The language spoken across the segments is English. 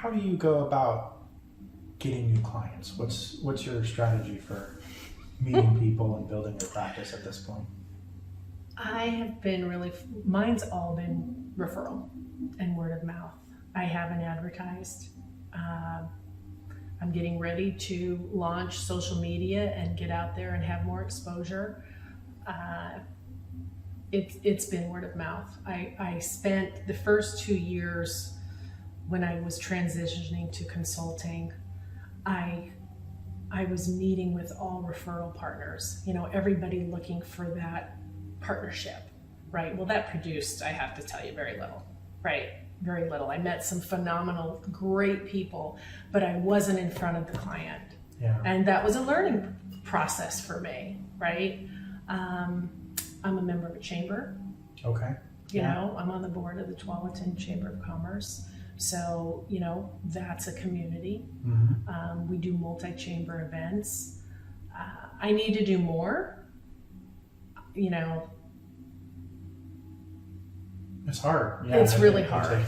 how do you go about getting new clients? What's your strategy for meeting people and building your practice at this point? I have been mine's all been referral and word of mouth. I haven't advertised. I'm getting ready to launch social media and get out there and have more exposure. It's been word of mouth. I spent the first 2 years when I was transitioning to consulting, I was meeting with all referral partners, everybody looking for that partnership, right? Well, that produced, I have to tell you, very little, right? Very little. I met some phenomenal, great people, but I wasn't in front of the client. Yeah. And that was a learning process for me, right? I'm a member of a chamber. Okay. I'm on the board of the Tualatin Chamber of Commerce. So, that's a community. Mm-hmm. We do multi-chamber events. I need to do more. It's hard. Yeah, It's really hard.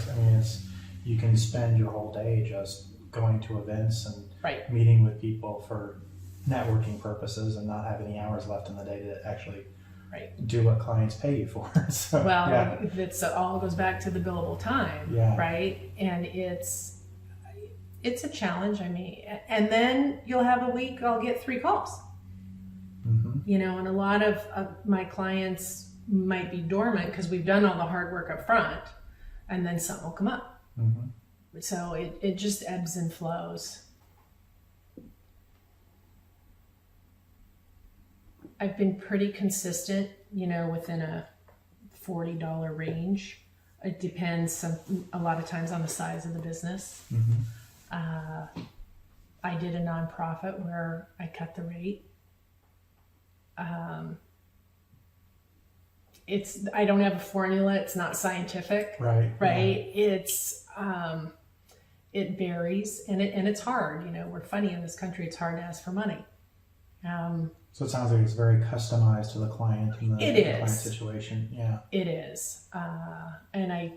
You can spend your whole day just going to events and Right. meeting with people for networking purposes and not have any hours left in the day to actually Right. do what clients pay you for. So, Well, yeah. it all goes back to the billable time, Yeah. right? And it's a challenge. And then you'll have a week, I'll get 3 calls, Mm-hmm. and a lot of my clients might be dormant because we've done all the hard work up front, and then something will come up. Mm-hmm. So it just ebbs and flows. I've been pretty consistent, within a $40 range. It depends a lot of times on the size of the business. Mm-hmm. I did a nonprofit where I cut the rate. I don't have a formula. It's not scientific, Right. right? It's it varies, and it's hard. We're funny in this country. It's hard to ask for money. So it sounds like it's very customized to the client and the client situation. Yeah. It is, and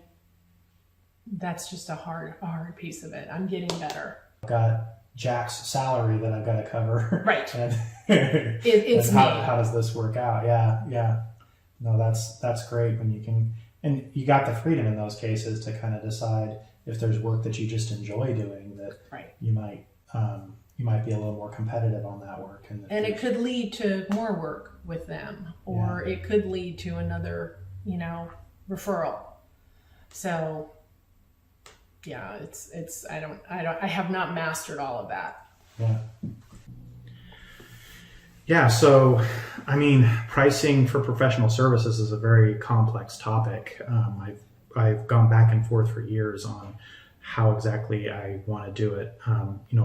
that's just a hard piece of it. I'm getting better. I've got Jack's salary that I've got to cover. Right. And, It's and me. how does this work out? Yeah. No, that's great when you can, and you got the freedom in those cases to kind of decide if there's work that you just enjoy doing that Right. you might be a little more competitive on that work. And it could lead to more work with them, or it could lead to another, referral. So yeah, I have not mastered all of that. Yeah. Yeah. So, pricing for professional services is a very complex topic. I've gone back and forth for years on how exactly I want to do it.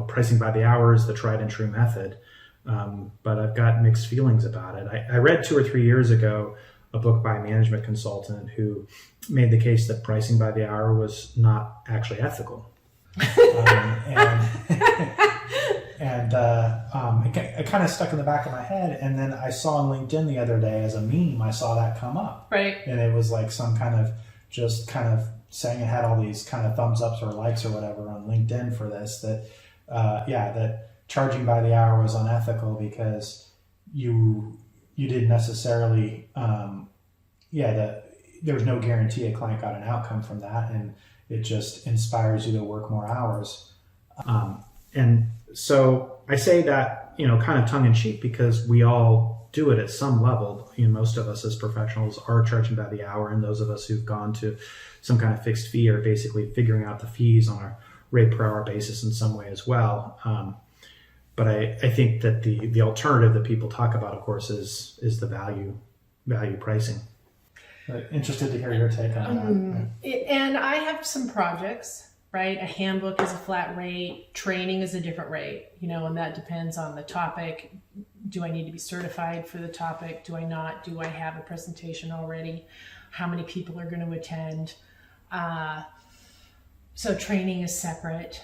Pricing by the hour is the tried and true method. But I've got mixed feelings about it. I read 2 or 3 years ago a book by a management consultant who made the case that pricing by the hour was not actually ethical. It kind of stuck in the back of my head. And then I saw on LinkedIn the other day as a meme, I saw that come up. Right. And it was like some kind of saying it had all these kind of thumbs ups or likes or whatever on LinkedIn for this, that charging by the hour was unethical because you didn't necessarily, there's no guarantee a client got an outcome from that, and it just inspires you to work more hours. And so I say that, kind of tongue in cheek because we all do it at some level. Most of us as professionals are charging by the hour, and those of us who've gone to some kind of fixed fee are basically figuring out the fees on a rate per hour basis in some way as well. But I think that the alternative that people talk about, of course, is the value pricing. But interested to hear your take on that. And I have some projects, right? A handbook is a flat rate. Training is a different rate, and that depends on the topic. Do I need to be certified for the topic? Do I not? Do I have a presentation already? How many people are going to attend? So training is separate.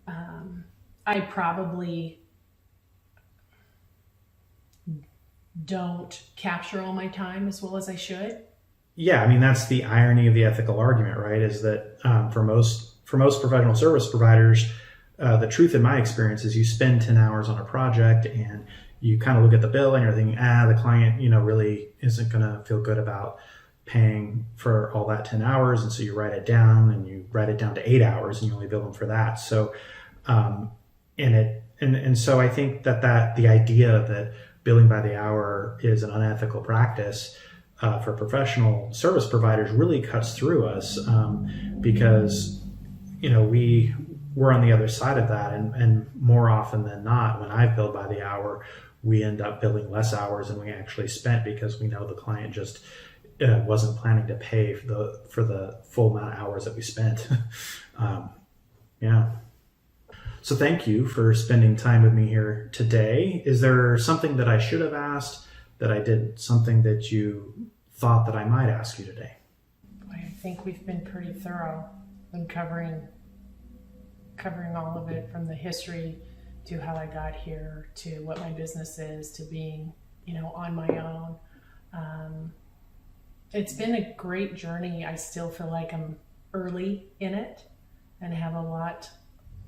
I probably don't capture all my time as well as I should. Yeah, that's the irony of the ethical argument, right? Is that for most for most professional service providers, the truth in my experience is you spend 10 hours on a project and you kind of look at the bill and you're thinking, the client, really isn't going to feel good about paying for all that 10 hours. And so you write it down and you write it down to 8 hours and you only bill them for that. So, and so I think that the idea that billing by the hour is an unethical practice for professional service providers really cuts through us, because, we're on the other side of that. And more often than not, when I bill by the hour, we end up billing less hours than we actually spent because we know the client just wasn't planning to pay for the full amount of hours that we spent. Yeah. So thank you for spending time with me here today. Is there something that I should have asked, that I did, something that you thought that I might ask you today? Boy, I think we've been pretty thorough in covering all of it, from the history to how I got here, to what my business is, to being, on my own. It's been a great journey. I still feel like I'm early in it and have a lot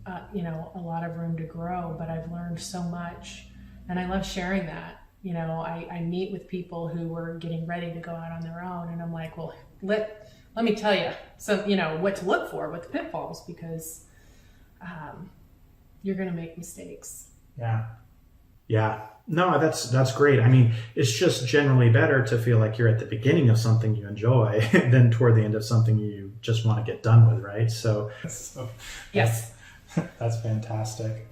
of room to grow, but I've learned so much and I love sharing that. I meet with people who are getting ready to go out on their own, and I'm like, well, let me tell you some, what to look for, what the pitfalls, because you're going to make mistakes. Yeah. No, that's great. I mean, it's just generally better to feel like you're at the beginning of something you enjoy than toward the end of something you just want to get done with, right? So yes, that's fantastic.